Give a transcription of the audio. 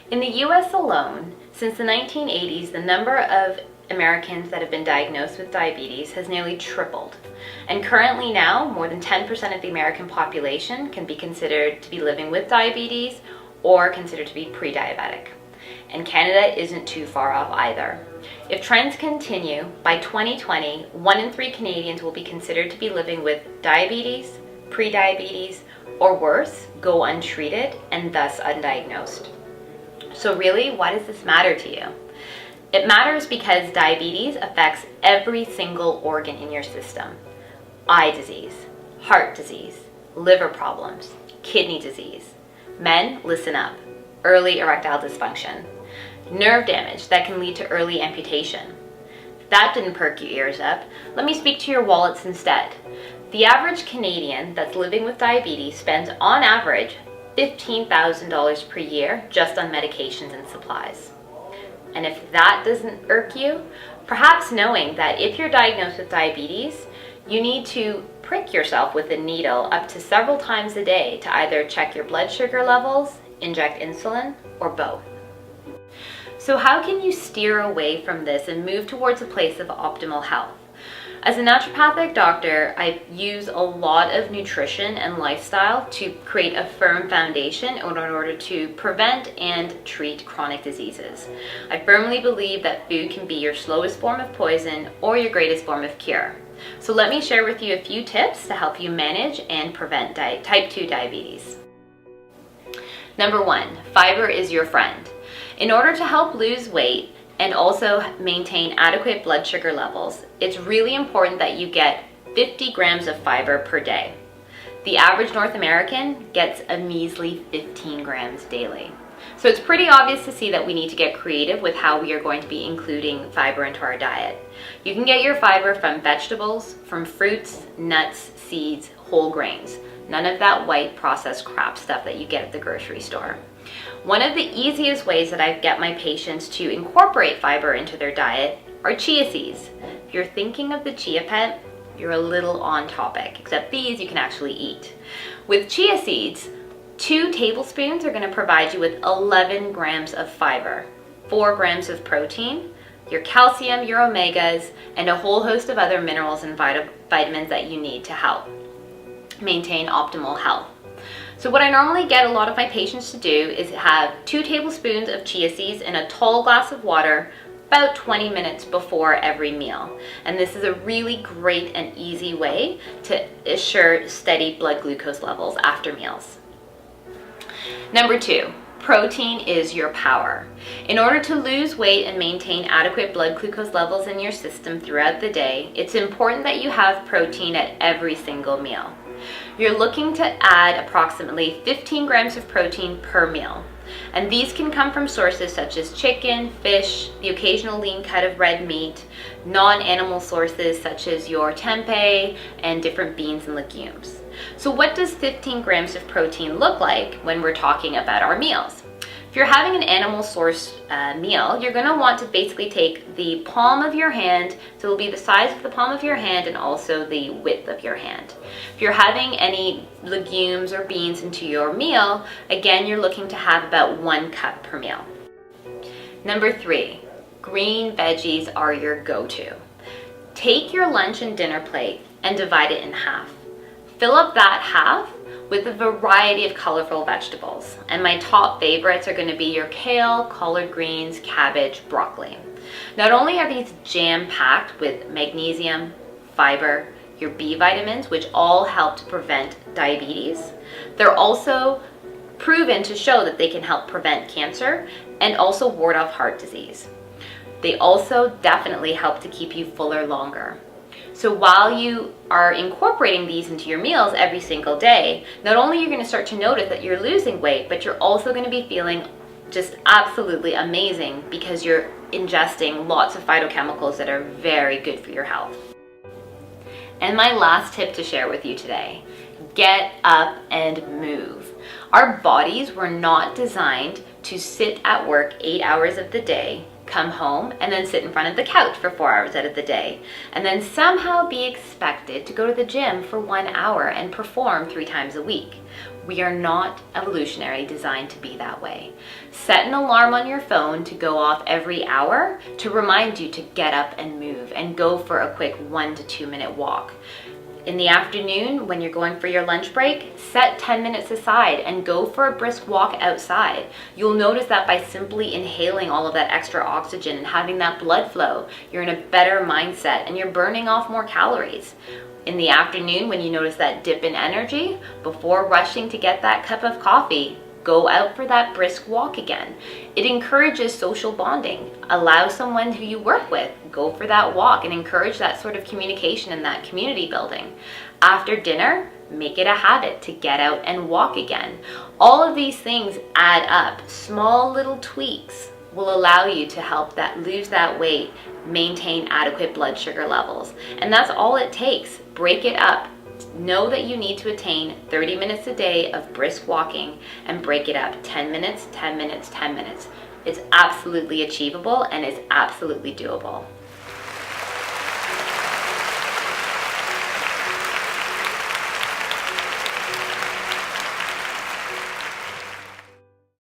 In the US alone, since the 1980s, the number of Americans that have been diagnosed with diabetes has nearly tripled. And currently now, more than 10% of the American population can be considered to be living with diabetes or considered to be pre-diabetic. And Canada isn't too far off either. If trends continue, by 2020, 1 in 3 Canadians will be considered to be living with diabetes, pre-diabetes, or worse, go untreated and thus undiagnosed. So really, why does this matter to you? It matters because diabetes affects every single organ in your system. Eye disease, heart disease, liver problems, kidney disease. Men, listen up. Early erectile dysfunction. Nerve damage that can lead to early amputation. If that didn't perk your ears up, let me speak to your wallets instead. The average Canadian that's living with diabetes spends on average $15,000 per year just on medications and supplies. And if that doesn't irk you, perhaps knowing that if you're diagnosed with diabetes, you need to prick yourself with a needle up to several times a day to either check your blood sugar levels, inject insulin, or both. So how can you steer away from this and move towards a place of optimal health? As a naturopathic doctor, I use a lot of nutrition and lifestyle to create a firm foundation in order to prevent and treat chronic diseases. I firmly believe that food can be your slowest form of poison or your greatest form of cure. So let me share with you a few tips to help you manage and prevent type 2 diabetes. Number 1, fiber is your friend. In order to help lose weight, and also maintain adequate blood sugar levels, it's really important that you get 50 grams of fiber per day. The average North American gets a measly 15 grams daily. So it's pretty obvious to see that we need to get creative with how we are going to be including fiber into our diet. You can get your fiber from vegetables, from fruits, nuts, seeds, whole grains. None of that white processed crap stuff that you get at the grocery store. One of the easiest ways that I get my patients to incorporate fiber into their diet are chia seeds. If you're thinking of the chia pet, you're a little on topic, except these you can actually eat. With chia seeds, 2 tablespoons are going to provide you with 11 grams of fiber, 4 grams of protein, your calcium, your omegas, and a whole host of other minerals and vitamins that you need to help maintain optimal health. So what I normally get a lot of my patients to do is have 2 tablespoons of chia seeds in a tall glass of water about 20 minutes before every meal. And this is a really great and easy way to assure steady blood glucose levels after meals. Number 2, protein is your power. In order to lose weight and maintain adequate blood glucose levels in your system throughout the day, it's important that you have protein at every single meal. You're looking to add approximately 15 grams of protein per meal. And these can come from sources such as chicken, fish, the occasional lean cut of red meat, non-animal sources such as your tempeh, and different beans and legumes. So what does 15 grams of protein look like when we're talking about our meals? If you're having an animal source meal, you're going to want to basically take the palm of your hand, so it'll be the size of the palm of your hand and also the width of your hand. If you're having any legumes or beans into your meal, again, you're looking to have about 1 cup per meal. Number 3, green veggies are your go-to. Take your lunch and dinner plate and divide it in half. Fill up that half with a variety of colorful vegetables. And my top favorites are going to be your kale, collard greens, cabbage, broccoli. Not only are these jam-packed with magnesium, fiber, your B vitamins, which all help to prevent diabetes, they're also proven to show that they can help prevent cancer and also ward off heart disease. They also definitely help to keep you fuller longer. So while you are incorporating these into your meals every single day, not only are you going to start to notice that you're losing weight, but you're also going to be feeling just absolutely amazing because you're ingesting lots of phytochemicals that are very good for your health. And my last tip to share with you today, get up and move. Our bodies were not designed to sit at work 8 hours of the day, come home, and then sit in front of the couch for 4 hours out of the day, and then somehow be expected to go to the gym for 1 hour and perform 3 times a week. We are not evolutionary designed to be that way. Set an alarm on your phone to go off every hour to remind you to get up and move and go for a quick 1 to 2 minute walk. In the afternoon, when you're going for your lunch break, set 10 minutes aside and go for a brisk walk outside. You'll notice that by simply inhaling all of that extra oxygen and having that blood flow, you're in a better mindset and you're burning off more calories. In the afternoon, when you notice that dip in energy, before rushing to get that cup of coffee, go out for that brisk walk again. It encourages social bonding. Allow someone who you work with, go for that walk and encourage that sort of communication and that community building. After dinner, make it a habit to get out and walk again. All of these things add up. Small little tweaks will allow you to help that lose that weight, maintain adequate blood sugar levels. And that's all it takes. Break it up. Know that you need to attain 30 minutes a day of brisk walking and break it up 10 minutes, 10 minutes, 10 minutes. It's absolutely achievable and it's absolutely doable.